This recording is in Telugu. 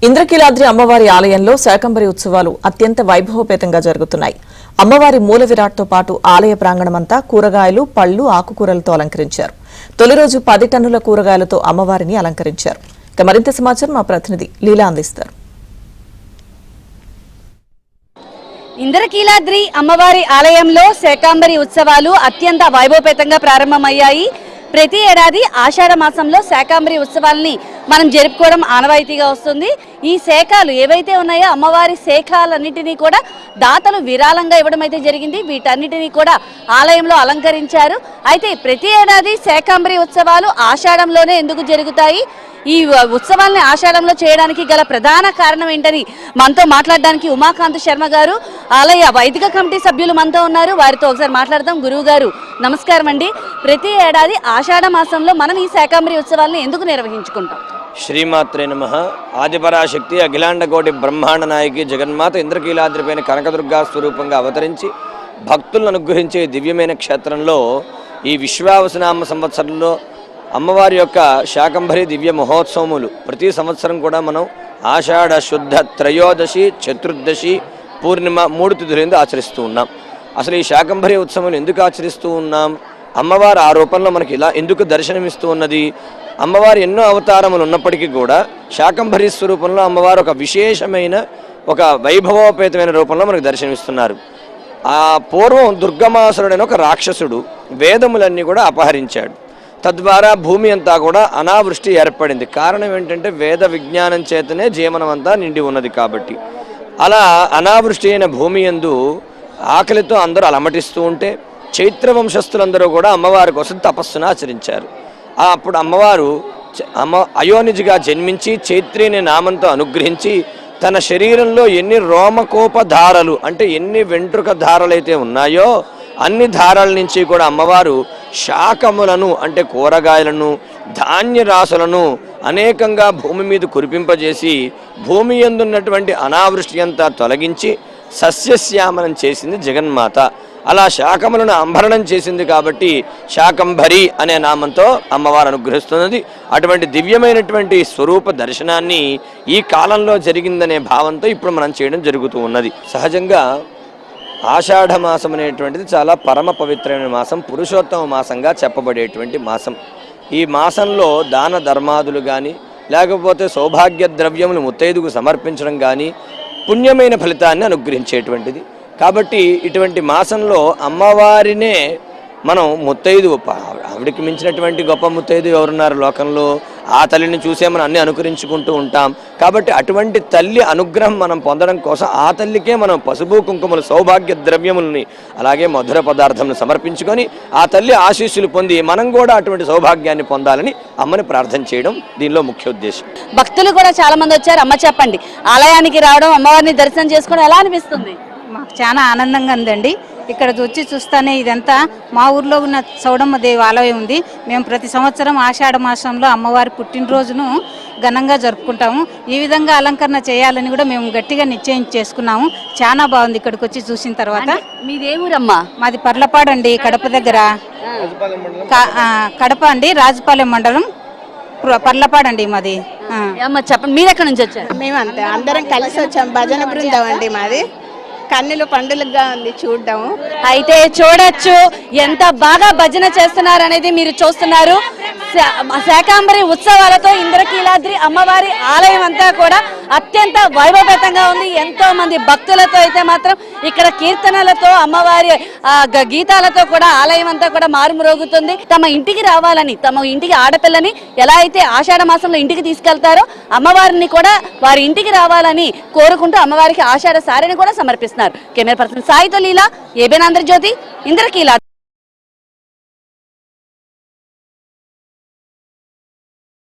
ఇంద్రకీలాద్రి అమ్మవారి ఆలయంలో శాకంబరి ఉత్సవాలు అత్యంత వైభవపేతంగా జరుగుతున్నాయి. అమ్మవారి మూల విరాట్తో పాటు ఆలయ ప్రాంగణమంతా కూరగాయలు, పళ్లు, ఆకుకూరలతో అలంకరించారు. తొలి రోజు 10 టన్నుల కూరగాయలతో అమ్మవారిని అలంకరించారు. ఇక మరింత సమాచారం మా ప్రతినిధి లీలా అందిస్తారు. ఇంద్రకీలాద్రి అమ్మవారి ఆలయంలో శాకంబరి ఉత్సవాలు అత్యంత వైభవపేతంగా ప్రారంభమయ్యాయి. ప్రతి ఏడాది ఆషాఢ మాసంలో శాకంబరి ఉత్సవాలని మనం జరుపుకోవడం ఆనవాయితీగా వస్తుంది. ఈ శాఖలు ఏవైతే ఉన్నాయో అమ్మవారి శాఖలన్నింటినీ కూడా దాతలు విరాళంగా ఇవ్వడం అయితే జరిగింది. వీటన్నిటినీ కూడా ఆలయంలో అలంకరించారు. అయితే ప్రతి ఏడాది శాకంబరి ఉత్సవాలు ఆషాఢంలోనే ఎందుకు జరుగుతాయి, ఈ ఉత్సవాల్ని ఆషాఢంలో చేయడానికి గల ప్రధాన కారణం ఏంటని మనతో మాట్లాడడానికి ఉమాకాంత్ శర్మ గారు, ఆలయ వైదిక కమిటీ సభ్యులు మనతో ఉన్నారు. వారితో ఒకసారి మాట్లాడదాం. గురువు గారు నమస్కారం అండి. ప్రతి ఏడాది ఆషాఢ మాసంలో మనం ఈ శాకంబరి ఉత్సవాలను ఎందుకు నిర్వహించుకుంటాం? శ్రీమాత్రే నమః. ఆదిపరాశక్తి అఖిలాండ కోటి బ్రహ్మాండ నాయకి జగన్మాత ఇంద్రకీలాద్రిపైన కనకదుర్గా స్వరూపంగా అవతరించి భక్తులను అనుగ్రహించే దివ్యమైన క్షేత్రంలో ఈ విశ్వావసనామ సంవత్సరంలో అమ్మవారి యొక్క శాకంబరి దివ్య మహోత్సవములు ప్రతి సంవత్సరం కూడా మనం ఆషాఢ శుద్ధ త్రయోదశి, చతుర్దశి, పూర్ణిమ 3 తిథులందు ఆచరిస్తూ ఉన్నాం. అసలు ఈ శాకంబరి ఉత్సవం ఎందుకు ఆచరిస్తూ ఉన్నాం? అమ్మవారు ఆ రూపంలో మనకి ఇలా ఎందుకు దర్శనమిస్తూ ఉన్నది? అమ్మవారు ఎన్నో అవతారములు ఉన్నప్పటికీ కూడా శాకంబరి స్వరూపంలో అమ్మవారు ఒక విశేషమైన ఒక వైభవోపేతమైన రూపంలో మనకు దర్శనమిస్తున్నారు. ఆ పూర్వం దుర్గమాసురుడైన ఒక రాక్షసుడు వేదములన్నీ కూడా అపహరించాడు. తద్వారా భూమి అంతా కూడా అనావృష్టి ఏర్పడింది. కారణం ఏంటంటే వేద విజ్ఞానం చేతనే జీవనం అంతా నిండి ఉన్నది కాబట్టి. అలా అనావృష్టి అయిన భూమి యందు ఆకలితో అందరూ అలమటిస్తూ ఉంటే చైత్రవంశస్థులందరూ కూడా అమ్మవారి కోసం తపస్సును ఆచరించారు. అప్పుడు అమ్మవారు అయోనిజిగా జన్మించి చైత్రి అనే నామంతో అనుగ్రహించి తన శరీరంలో ఎన్ని రోమకోపధారలు అంటే ఎన్ని వెంట్రుక ధారలైతే ఉన్నాయో అన్ని ధారాల నుంచి కూడా అమ్మవారు శాకములను అంటే కూరగాయలను, ధాన్యరాశులను అనేకంగా భూమి మీద కురిపింపజేసి భూమి యందున్నటువంటి అనావృష్టి అంతా తొలగించి సస్యశ్యామనం చేసింది జగన్మాత. అలా శాకములను అంబరణం చేసింది కాబట్టి శాకంబరి అనే నామంతో అమ్మవారు అనుగ్రహిస్తున్నది. అటువంటి దివ్యమైనటువంటి స్వరూప దర్శనాన్ని ఈ కాలంలో జరిగిందనే భావంతో ఇప్పుడు మనం చేయడం జరుగుతూ ఉన్నది. సహజంగా ఆషాఢ మాసం అనేటువంటిది చాలా పరమ పవిత్రమైన మాసం, పురుషోత్తమ మాసంగా చెప్పబడేటువంటి మాసం. ఈ మాసంలో దాన ధర్మాదులు కానీ లేకపోతే సౌభాగ్య ద్రవ్యములు ముత్తైదుకు సమర్పించడం కానీ పుణ్యమైన ఫలితాన్ని అనుగ్రహించేటువంటిది. కాబట్టి ఇటువంటి మాసంలో అమ్మవారినే మనం ముత్తైదు, ఆవిడికి మించినటువంటి గొప్ప ముత్తైదు ఎవరున్నారు లోకంలో? ఆ తల్లిని చూసే మనం అన్ని అనుకరించుకుంటూ ఉంటాం. కాబట్టి అటువంటి తల్లి అనుగ్రహం మనం పొందడం కోసం ఆ తల్లికే మనం పసుపు కుంకుమలు, సౌభాగ్య ద్రవ్యములని అలాగే మధుర పదార్థములను సమర్పించుకొని ఆ తల్లి ఆశీస్సులు పొంది మనం కూడా అటువంటి సౌభాగ్యాన్ని పొందాలని అమ్మని ప్రార్థన చేయడం దీనిలో ముఖ్య ఉద్దేశం. భక్తులు కూడా చాలా మంది వచ్చారు. అమ్మ చెప్పండి, ఆలయానికి రావడం, అమ్మవారిని దర్శనం చేసుకోవడం ఎలా అనిపిస్తుంది? మాకు చాలా ఆనందంగా ఉందండి. ఇక్కడ వచ్చి చూస్తానే ఇదంతా మా ఊర్లో ఉన్న సౌడమ్మ దేవి ఆలయం ఉంది. మేము ప్రతి సంవత్సరం ఆషాఢ మాసంలో అమ్మవారి పుట్టినరోజును ఘనంగా జరుపుకుంటాము. ఈ విధంగా అలంకరణ చేయాలని కూడా మేము గట్టిగా నిశ్చయం చేసుకున్నాము. చాలా బాగుంది ఇక్కడికి వచ్చి చూసిన తర్వాత. మీదేమూరమ్మా? మాది పర్లపాడు అండి, కడప దగ్గర. కడప అండి, రాజుపాలెం మండలం, పర్లపాడు అండి మాది. చెప్పండి, మీరు ఎక్కడి నుంచి వచ్చారు? మేము అంతే అందరం కలిసి వచ్చాం. భజన బృందం అండి మాది. కన్నుల పండుగగా ఉంది చూడడం. అయితే చూడొచ్చు ఎంత బాగా భజన చేస్తున్నారు అనేది మీరు చూస్తున్నారు. శాకంబరి ఉత్సవాలతో ఇంద్రకీలాద్రి అమ్మవారి ఆలయం అంతా కూడా అత్యంత వైభవపేతంగా ఉంది. ఎంతో మంది భక్తులతో అయితే మాత్రం ఇక్కడ కీర్తనలతో, అమ్మవారి గీతాలతో కూడా ఆలయం అంతా కూడా మారుమ్రోగుతుంది. తమ ఇంటికి రావాలని, తమ ఇంటికి ఆడపిల్లని ఎలా అయితే ఆషాఢ మాసంలో ఇంటికి తీసుకెళ్తారో అమ్మవారిని కూడా వారి ఇంటికి రావాలని కోరుకుంటూ అమ్మవారికి ఆషాఢ సారిని కూడా సమర్పిస్తున్నారు. కెమెరా పర్సన్ సాయితో లీలా, ఏబిఎన్ ఆంధ్రజ్యోతి, ఇంద్రకీలాద్రి.